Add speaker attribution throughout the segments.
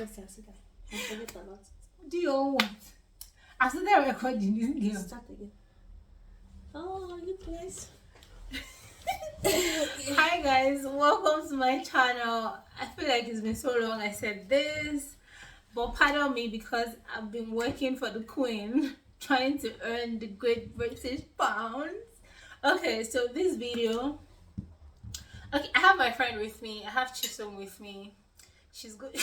Speaker 1: Forget about it.
Speaker 2: Do you own what? I started recording this game.
Speaker 1: Start again. Oh, you guys.
Speaker 2: Hi guys, welcome to my channel. I feel like it's been so long I said this, but pardon me because I've been working for the Queen, trying to earn the Great British pounds. Okay, so this video. Okay, I have my friend with me. I have Chisom with me. She's good.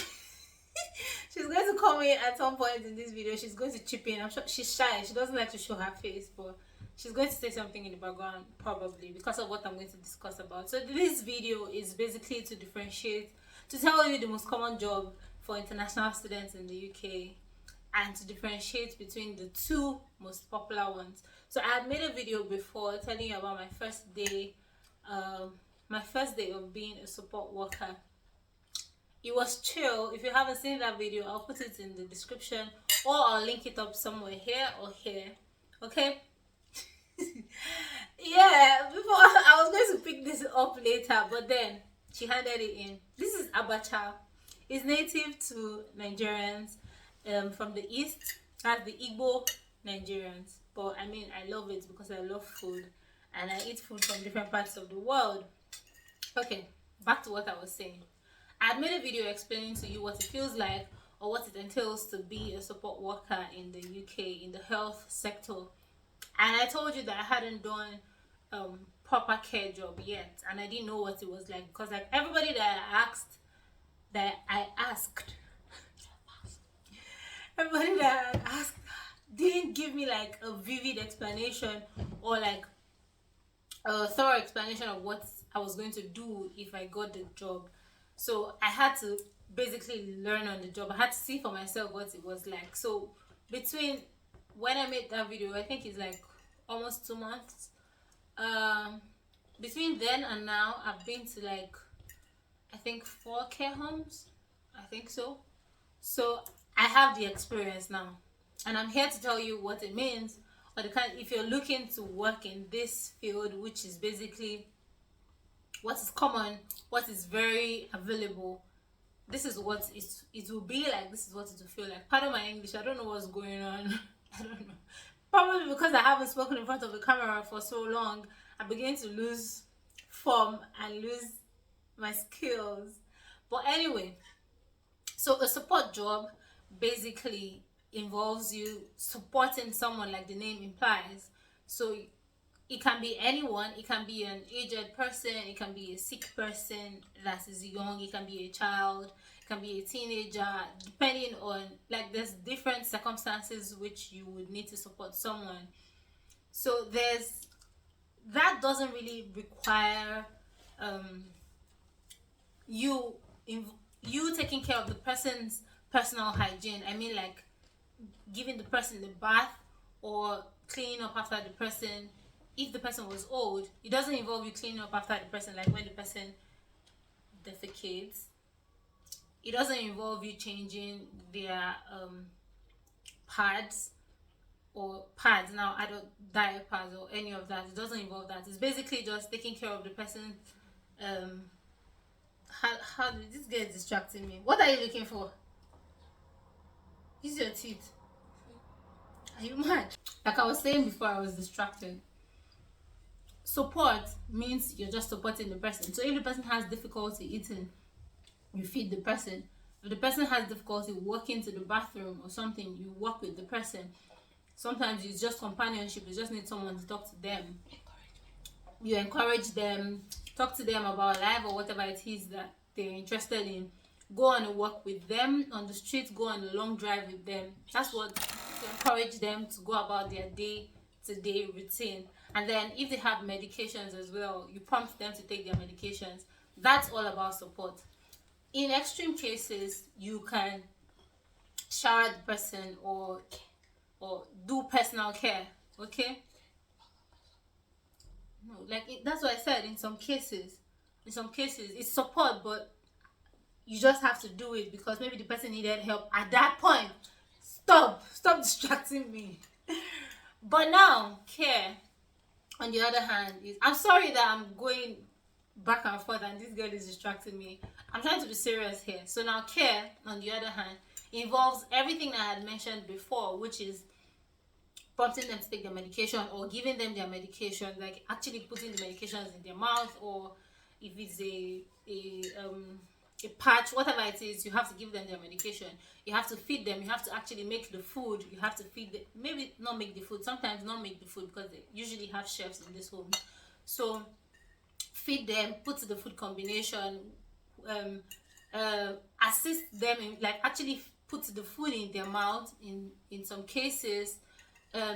Speaker 2: She's going to come in at some point in this video. She's going to chip in. I'm sure she's shy. She doesn't like to show her face, but she's going to say something in the background probably because of what I'm going to discuss about. So this video is basically to differentiate, to tell you the most common job for international students in the UK and to differentiate between the two most popular ones. So I had made a video before telling you about my first day of being a support worker. It was chill. If you haven't seen that video, I'll put it in the description or I'll link it up somewhere here or here. Okay? Yeah, before I was going to pick this up later, but then she handed it in. This is abacha. It's native to Nigerians from the east. That's the Igbo Nigerians. But I mean, I love it because I love food and I eat food from different parts of the world. Okay, back to what I was saying. I had made a video explaining to you what it feels like or what it entails to be a support worker in the UK in the health sector, and I told you that I hadn't done proper care job yet, and I didn't know what it was like because like everybody that I asked everybody that I asked didn't give me like a vivid explanation or like a thorough explanation of what I was going to do if I got the job. So I had to basically learn on the job. I had to see for myself what it was like. So between when I made that video, I think it's like almost 2 months. Between then and now, I've been to like, I think 4 care homes. I think so. So I have the experience now. And I'm here to tell you what it means. Or the kind, if you're looking to work in this field, which is basically what is common, what is very available, this is what it will be like, this is what it will feel like. Pardon my English, I don't know what's going on. I don't know. Probably because I haven't spoken in front of the camera for so long, I begin to lose form and lose my skills. But anyway, so a support job basically involves you supporting someone like the name implies. So it can be anyone. It can be an aged person, it can be a sick person that is young, it can be a child, it can be a teenager, depending on, like, there's different circumstances which you would need to support someone. So that doesn't really require you taking care of the person's personal hygiene. I mean, like giving the person the bath or cleaning up after the person. If the person was old, it doesn't involve you cleaning up after the person, like when the person defecates. It doesn't involve you changing their pads now, adult diapers or any of that. It doesn't involve that. It's basically just taking care of the person. How did this get distracting me? What are you looking for? Use your teeth. Are you mad? Like I was saying before, I was distracted. Support means you're just supporting the person. So if the person has difficulty eating, you feed the person. If the person has difficulty walking to the bathroom or something, you walk with the person. Sometimes it's just companionship. You just need someone to talk to them. You encourage them, talk to them about life or whatever it is that they're interested in. Go on a walk with them on the street, go on a long drive with them. That's what, to encourage them to go about their day-to-day routine. And then if they have medications as well, you prompt them to take their medications. That's all about support. In extreme cases, you can shower the person or do personal care. Okay? No, that's what I said. In some cases it's support, but you just have to do it because maybe the person needed help at that point. Stop distracting me. But now care, on the other hand, is, I'm sorry that I'm going back and forth, and this girl is distracting me. I'm trying to be serious here. So now care, on the other hand, involves everything I had mentioned before, which is prompting them to take their medication or giving them their medication, like actually putting the medications in their mouth, or if it's a patch, whatever it is, you have to give them their medication. You have to feed them. You have to actually make the food. You have to feed them. Maybe not make the food. Sometimes not make the food because they usually have chefs in this home. So feed them, put the food combination, um, assist them in, like, actually put the food in their mouth in some cases,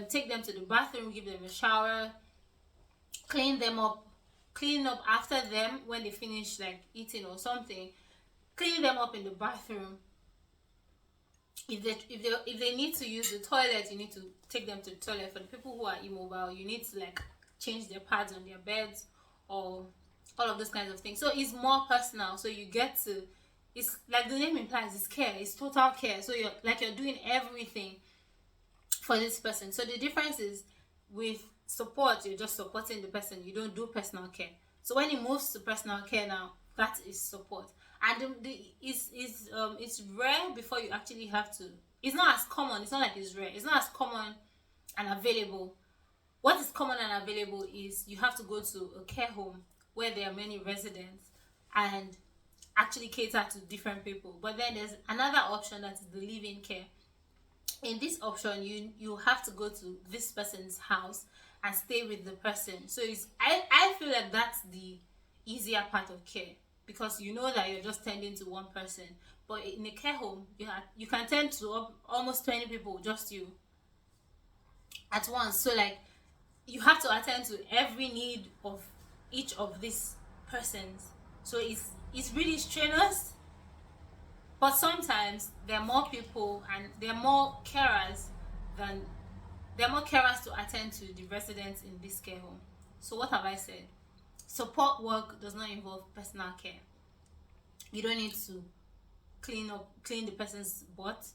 Speaker 2: take them to the bathroom, give them a shower, clean them up, clean up after them when they finish like eating or something, clean them up in the bathroom. If they need to use the toilet, you need to take them to the toilet. For the people who are immobile, you need to like change their pads on their beds, or all of those kinds of things. So it's more personal. So you get to, it's like the name implies, it's care, it's total care. So you're doing everything for this person. So the difference is, with support, you're just supporting the person. You don't do personal care. So when it moves to personal care now, that is support. And it's rare before you actually have to. It's not as common. It's not like it's rare. It's not as common and available. What is common and available is you have to go to a care home where there are many residents and actually cater to different people. But then there's another option, that is the live-in care. In this option, you have to go to this person's house and stay with the person. So I feel like that's the easier part of care, because you know that you're just tending to one person. But in a care home, you can tend to almost 20 people, just you, at once. So like, you have to attend to every need of each of these persons. So it's really strenuous. But sometimes there are more people and there are more carers to attend to the residents in this care home. So what have I said? Support work does not involve personal care. You don't need to clean the person's butt.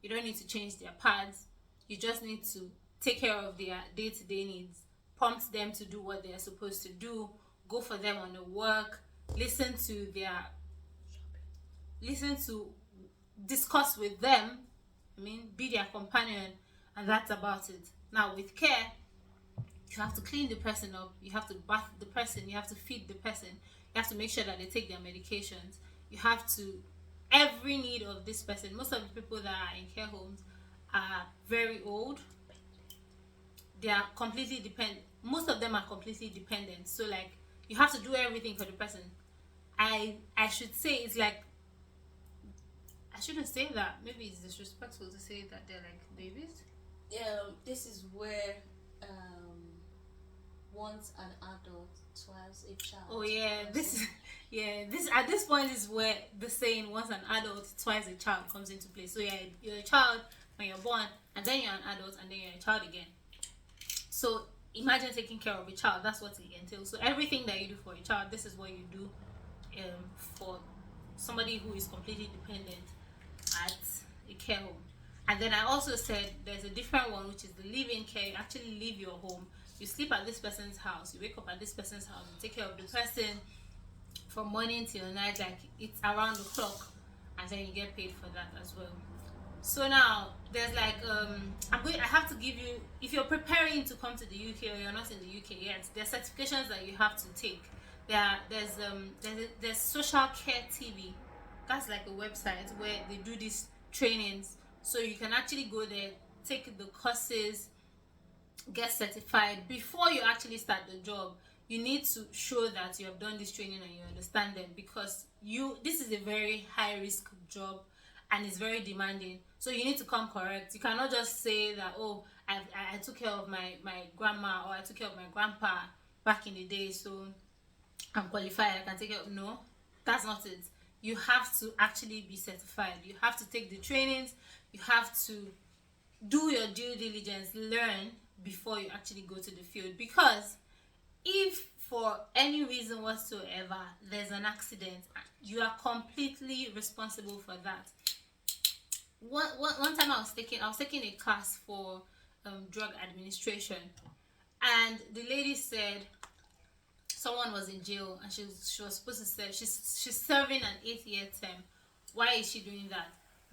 Speaker 2: You don't need to change their pads. You just need to take care of their day-to-day needs, prompt them to do what they are supposed to do, go for them on the work, listen to discuss with them, be their companion, and that's about it. Now with care, you have to clean the person up, you have to bath the person, you have to feed the person, you have to make sure that they take their medications, you have to, every need of this person. Most of the people that are in care homes are very old. They are completely dependent. Most of them are completely dependent. So like, you have to do everything for the person. I should say it's like, I shouldn't say that. Maybe it's disrespectful to say that they're like babies.
Speaker 1: This is where once an adult, twice a child.
Speaker 2: Oh yeah, this at this point is where the saying "once an adult, twice a child" comes into play. So yeah, you're a child when you're born, and then you're an adult, and then you're a child again. So imagine taking care of a child. That's what it entails. So everything that you do for a child, this is what you do for somebody who is completely dependent at a care home. And then I also said there's a different one, which is the live-in care. You actually leave your home. You sleep at this person's house. You wake up at this person's house. You take care of the person from morning till night, like it's around the clock, and then you get paid for that as well. So now there's like I have to give you, if you're preparing to come to the UK or you're not in the UK yet, there's certifications that you have to take. There's Social Care TV. That's like a website where they do these trainings. So you can actually go there, take the courses, get certified. Before you actually start the job, you need to show that you have done this training and you understand them, because this is a very high risk job and it's very demanding. So you need to come correct. You cannot just say that, oh, I took care of my grandma, or I took care of my grandpa back in the day, so I'm qualified, I can take it. No, that's not it. You have to actually be certified. You have to take the trainings. You have to do your due diligence, learn before you actually go to the field. Because if for any reason whatsoever there's an accident, you are completely responsible for that. One time I was taking a class for drug administration, and the lady said someone was in jail and she was supposed to serve. She's serving an 8-year term. Why is she doing that?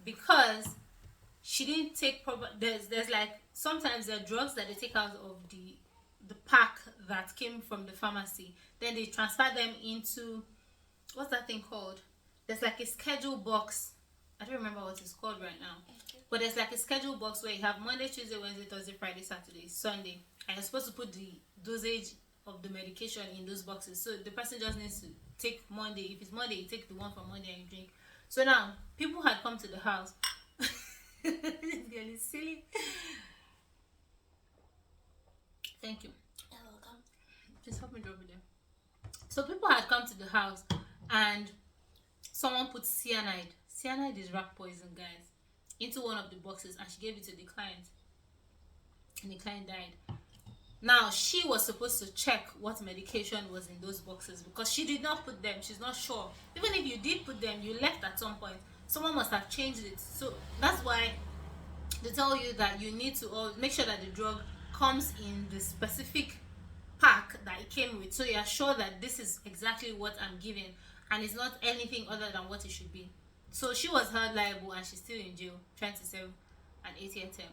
Speaker 2: Because she didn't take proper. There's like sometimes there are drugs that they take out of the pack that came from the pharmacy. Then they transfer them into, what's that thing called? There's like a schedule box. I don't remember what it's called right now. But there's like a schedule box where you have Monday, Tuesday, Wednesday, Thursday, Friday, Saturday, Sunday. And you're supposed to put the dosage of the medication in those boxes. So the person just needs to take Monday. If it's Monday, you take the one from Monday and you drink. So now, people had come to the house. This girl is silly. Thank you.
Speaker 1: You're welcome.
Speaker 2: Just help me drop it there. So people had come to the house and someone put cyanide. Cyanide is rat poison, guys, into one of the boxes and she gave it to the client. And the client died. Now, she was supposed to check what medication was in those boxes because she did not put them. She's not sure. Even if you did put them, you left at some point. Someone must have changed it. So that's why they tell you that you need to make sure that the drug comes in the specific pack that it came with. So you're sure that this is exactly what I'm giving and it's not anything other than what it should be. So she was held liable and she's still in jail trying to serve an 8-year term.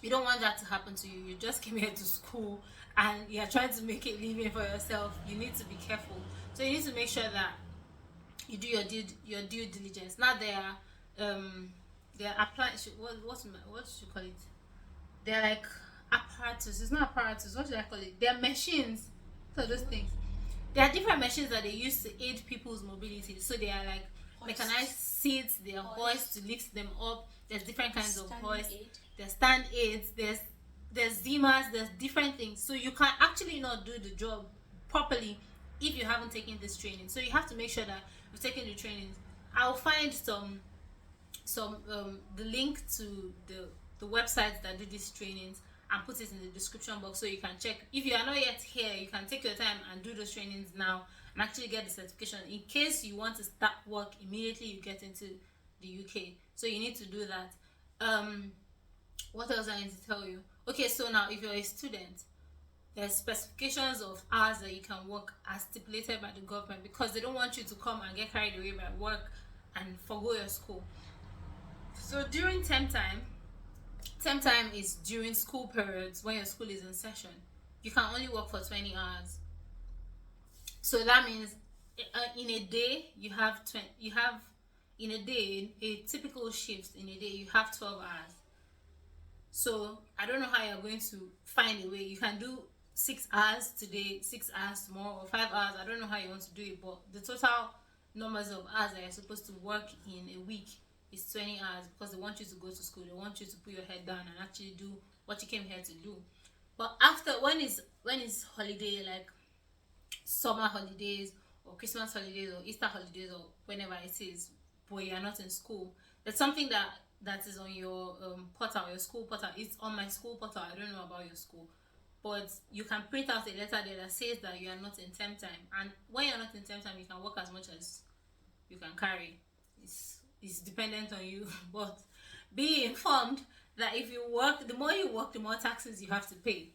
Speaker 2: You don't want that to happen to you. You just came here to school and you're trying to make a living for yourself. You need to be careful. So you need to make sure that you do your due diligence. Now they are applying. What should you call it? They're like apparatus. It's not apparatus. What should I call it? They're machines. So those things. There are different machines that they use to aid people's mobility. So they are like mechanized seats. They are hoists to lift them up. There's different kinds of hoists. There's stand aids. There's Zimas. There's different things. So you can actually not do the job properly if you haven't taken this training. So you have to make sure that you've taken the trainings. I'll find the link to the websites that do these trainings and put it in the description box so you can check. If you are not yet here, you can take your time and do those trainings now and actually get the certification in case you want to start work immediately you get into the UK. So you need to do that. What else I need to tell you? Okay, so now if you're a student, there's specifications of hours that you can work as stipulated by the government because they don't want you to come and get carried away by work and forgo your school. So during term time is during school periods when your school is in session. You can only work for 20 hours. So that means in a day a typical shift in a day you have 12 hours. So I don't know how you're going to find a way. You can do 6 hours today, 6 hours tomorrow, or 5 hours. I don't know how you want to do it, but the total numbers of hours that you're supposed to work in a week is 20 hours because they want you to go to school. They want you to put your head down and actually do what you came here to do. But after when is holiday, like summer holidays or Christmas holidays or Easter holidays or whenever it is, but you're not in school, there's something that is on your portal, your school portal. It's on my school portal. I don't know about your school, but you can print out a letter there that says that you are not in term time, and when you're not in term time you can work as much as you can carry. It's dependent on you. But be informed that if you work, the more you work, the more taxes you have to pay.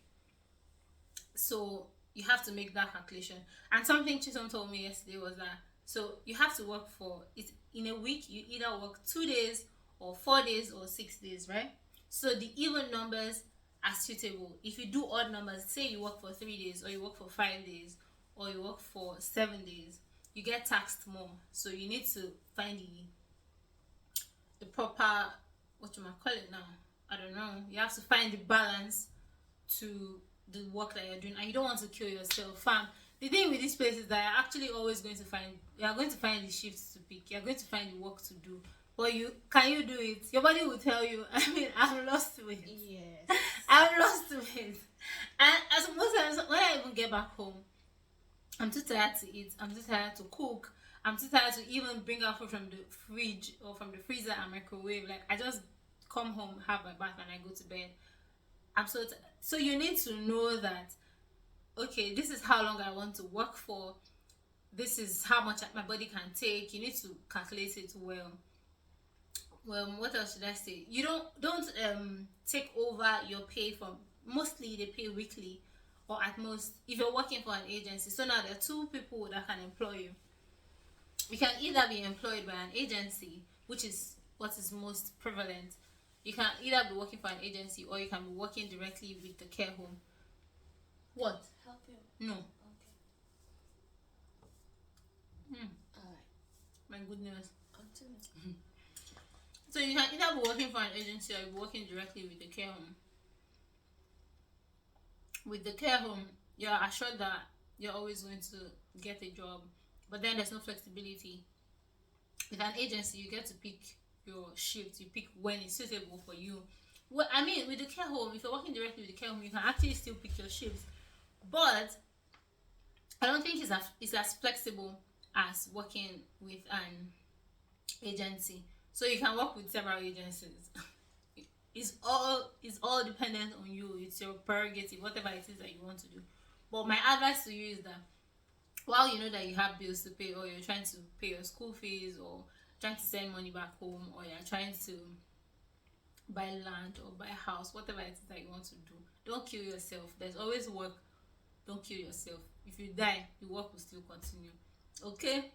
Speaker 2: So you have to make that calculation. And something Chisom told me yesterday was that so you have to work for it in a week. You either work 2 days or 4 days or 6 days, right? So the even numbers are suitable. If you do odd numbers, say you work for 3 days or you work for 5 days or you work for 7 days, you get taxed more. So you need to find the proper, what you might call it now, I don't know. You have to find the balance to the work that you're doing, and you don't want to kill yourself, fam. The thing with this place is that you're actually always going to find the shifts to pick. You're going to find the work to do. But can you do it? Your body will tell you. I mean, I've lost weight.
Speaker 1: Yes.
Speaker 2: I've lost weight. And as most times when I even get back home, I'm too tired to eat. I'm too tired to cook. I'm too tired to even bring out food from the fridge or from the freezer and microwave. Like, I just come home, have my bath, and I go to bed. I'm so you need to know that, okay, this is how long I want to work for. This is how much my body can take. You need to calculate it well. What else should I say? You don't take over your pay from, mostly they pay weekly or at most if you're working for an agency. So now there are two people that can employ you. You can either be employed by an agency, which is what is most prevalent. You can either be working for an agency or you can be working directly with the care home. What?
Speaker 1: Help you.
Speaker 2: No.
Speaker 1: Okay. Alright.
Speaker 2: My goodness.
Speaker 1: Continue.
Speaker 2: So you can either be working for an agency or be working directly with the care home. With the care home, you're assured that you're always going to get a job, but then there's no flexibility. With an agency, you get to pick your shift, you pick when it's suitable for you. Well, I mean, with the care home, if you're working directly with the care home, you can actually still pick your shifts, but I don't think it's as flexible as working with an agency. So you can work with several agencies. It's all dependent on you. It's your prerogative, whatever it is that you want to do. But my advice to you is that while you know that you have bills to pay, or you're trying to pay your school fees, or trying to send money back home, or you're trying to buy land or buy a house, whatever it is that you want to do, don't kill yourself. There's always work. Don't kill yourself. If you die, the work will still continue. Okay?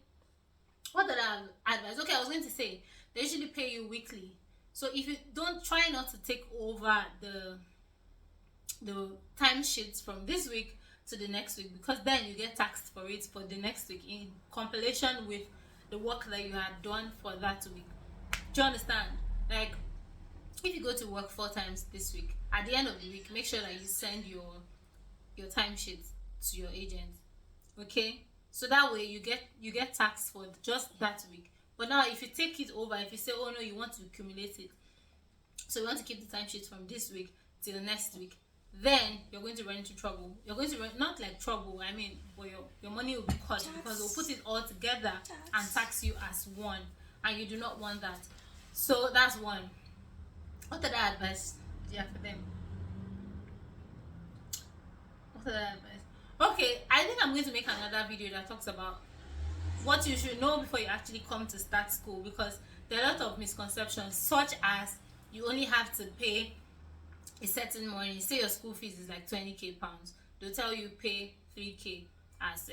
Speaker 2: What did I advise? Okay, I was going to say they usually pay you weekly. So if you don't, try not to take over the timesheets from this week to the next week, because then you get taxed for it for the next week in compilation with the work that you had done for that week. Do you understand? Like, if you go to work 4 times this week, at the end of the week, make sure that you send your timesheet to your agent. Okay? So that way you get taxed for just that week. But now if you take it over, if you say, oh no, you want to accumulate it, so you want to keep the timesheet from this week till the next week, then you're going to run into trouble. You're going to run, not like trouble, I mean, but your money will be cut tax. Because they'll put it all together and tax you as one, and you do not want that. So that's one. What other advice do you have for them? What other advice? Okay, I think I'm going to make another video that talks about what you should know before you actually come to start school, because there are a lot of misconceptions, such as you only have to pay a certain money. Say your school fees is like 20k pounds, they'll tell you pay 3k as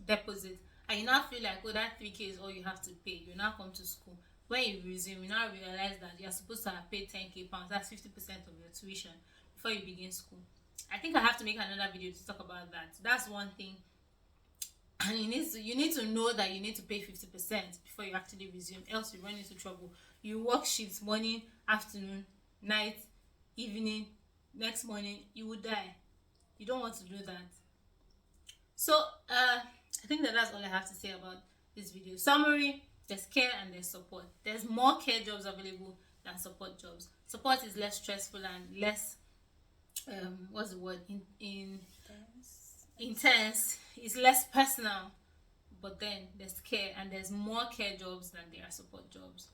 Speaker 2: deposit, and you now feel like, oh, that 3k is all you have to pay. You now come to school, when you resume, you now realize that you're supposed to have paid 10k pounds. That's 50% of your tuition before you begin school. I think I have to make another video to talk about that. That's one thing. And you need to know that you need to pay 50% before you actually resume, else you run into trouble. You work shifts morning, afternoon, night, evening, next morning, you will die. You don't want to do that. So I think that's all I have to say about this video. Summary: there's care and there's support. There's more care jobs available than support jobs. Support is less stressful and less what's the word, intense. It's less personal. But then there's care, and there's more care jobs than there are support jobs.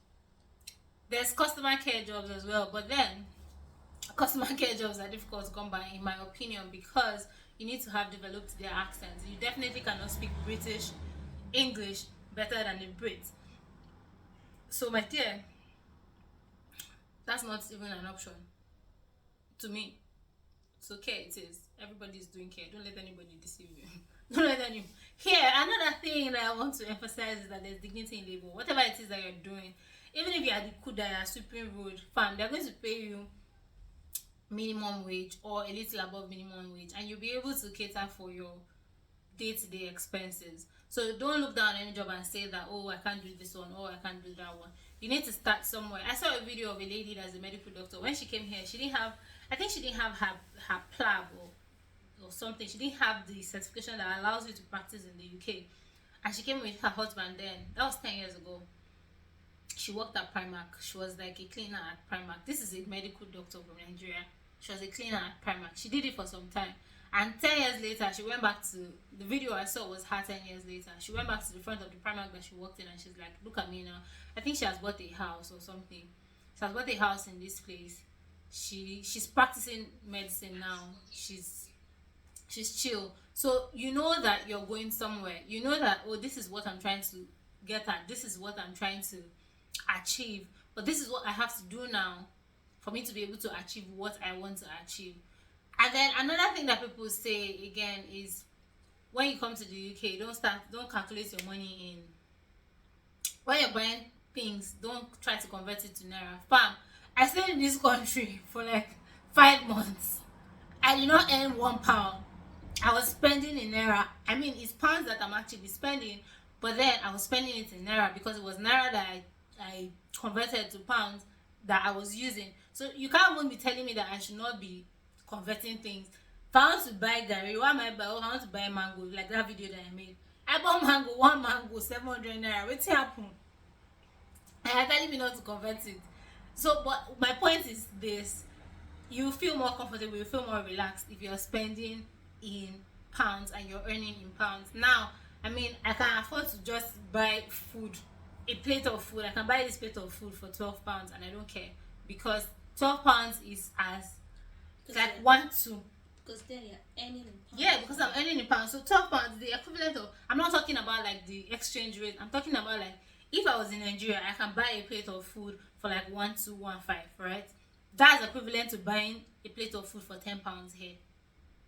Speaker 2: There's customer care jobs as well, but then customer care jobs are difficult to come by, in my opinion, because you need to have developed their accents. You definitely cannot speak British English better than the Brits. So my dear, that's not even an option to me. It's okay, it is. Everybody's doing care. Don't let anybody deceive you. Don't let anyone. Here, another thing that I want to emphasize is that there's dignity in labor. Whatever it is that you're doing, even if you are the Kuda, sweeping road, fam, they're going to pay you minimum wage or a little above minimum wage, and you'll be able to cater for your day-to-day expenses. So don't look down on any job and say that, oh, I can't do this one, or I can't do that one. You need to start somewhere. I saw a video of a lady that's a medical doctor. When she came here, she didn't have her PLAB or something. She didn't have the certification that allows you to practice in the UK. And she came with her husband then. That was 10 years ago. She worked at Primark. She was like a cleaner at Primark. This is a medical doctor from Nigeria. She was a cleaner at Primark. She did it for some time. And 10 years later, she went back to, the video I saw was her 10 years later. She went back to the front of the Primark that she worked in, and she's like, look at me now. I think she has bought a house or something. She has bought a house in this place. She's practicing medicine now. She's chill. So you know that you're going somewhere. You know that, oh, this is what I'm trying to get at. This is what I'm trying to achieve. But this is what I have to do now for me to be able to achieve what I want to achieve. And then another thing that people say again is when you come to the UK, don't calculate your money in. When you're buying things, don't try to convert it to naira. Fam, I stayed in this country for like 5 months. I did not earn £1. I was spending in naira. I mean, it's pounds that I'm actually spending, but then I was spending it in naira because it was naira that I converted to pounds that I was using. So you can't even be telling me that I should not be converting things. If I want to buy gari, what am I buy? Oh, I want to buy mango, like that video that I made. I bought one mango, 700 naira. What's happened? And you're telling me not to convert it. So, but my point is this: you feel more comfortable, you feel more relaxed if you're spending in pounds and you're earning in pounds. Now, I mean, I can afford to just buy food, a plate of food. I can buy this plate of food for £12 and I don't care because £12 is as it's like 1-2.
Speaker 1: Because then you're earning in pounds.
Speaker 2: Yeah, because I'm earning in pounds. So £12, the equivalent of, I'm not talking about like the exchange rate. I'm talking about like if I was in Nigeria, I can buy a plate of food for like 1,215, right? That's equivalent to buying a plate of food for £10 here.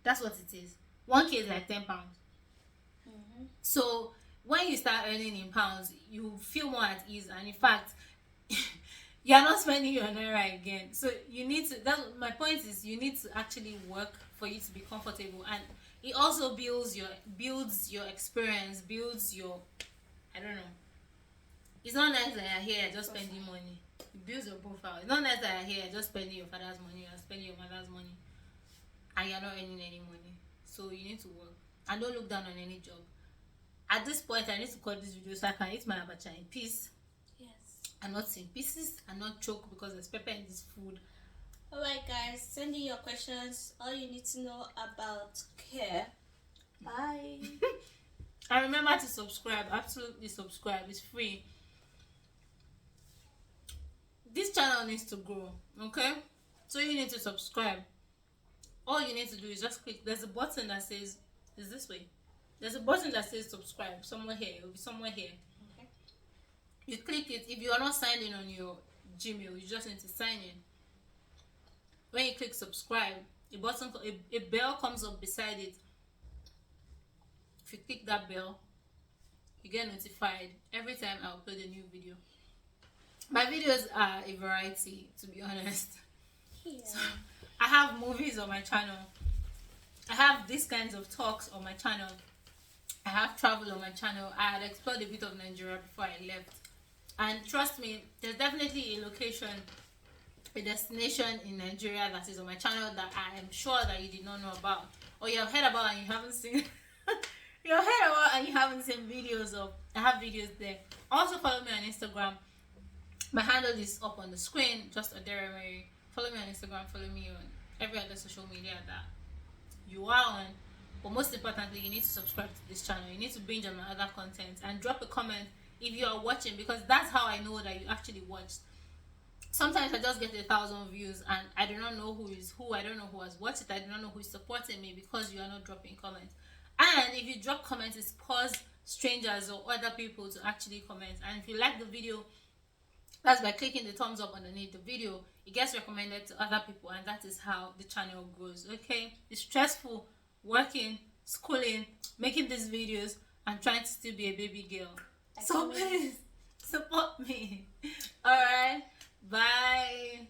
Speaker 2: That's what it is. 1K is like £10.
Speaker 1: Mm-hmm.
Speaker 2: So when you start earning in pounds, you feel more at ease, and in fact, you are not spending your naira again. So you need to. That's my point is you need to actually work for you to be comfortable, and it also builds your experience, builds your, I don't know. It's not nice that you're here just spending money. It builds your profile. It's not nice that you're here just spending your father's money or spending your mother's money, and you're not earning any money. So you need to work and don't look down on any job. At this point, I need to cut this video so I can eat my abacha in peace.
Speaker 1: Yes.
Speaker 2: And not in pieces and not choke because there's pepper in this food.
Speaker 1: Alright guys, send in your questions, all you need to know about care. Bye.
Speaker 2: And remember to subscribe. Absolutely subscribe. It's free. This channel needs to grow. Okay? So you need to subscribe. All you need to do is just click. There's a button that says, is this way. There's a button that says subscribe somewhere here. It will be somewhere here.
Speaker 1: Okay.
Speaker 2: You click it. If you are not signed in on your Gmail, you just need to sign in. When you click subscribe, a bell comes up beside it. If you click that bell, you get notified every time I upload a new video. My videos are a variety, to be honest.
Speaker 1: Yeah.
Speaker 2: So, I have movies on my channel. I have these kinds of talks on my channel. I have travel on my channel. I had explored a bit of Nigeria before I left. And trust me, there's definitely a location, a destination in Nigeria that is on my channel that I am sure that you did not know about. Or you have heard about and you haven't seen. You have heard about and you haven't seen videos of. I have videos there. Also follow me on Instagram. My handle is up on the screen, just Adera Mary. Follow me on Instagram, follow me on every other social media that you are on. But most importantly, you need to subscribe to this channel. You need to binge on my other content and drop a comment if you are watching, because that's how I know that you actually watched. Sometimes I just get 1,000 views and I do not know who is who. I don't know who has watched it. I do not know who is supporting me because you are not dropping comments. And if you drop comments, it spurs strangers or other people to actually comment. And if you like the video, that's by clicking the thumbs up underneath the video. It gets recommended to other people, and that is how the channel grows. Okay, it's stressful working, schooling, making these videos, and trying to still be a baby girl. So please support me. All right, bye.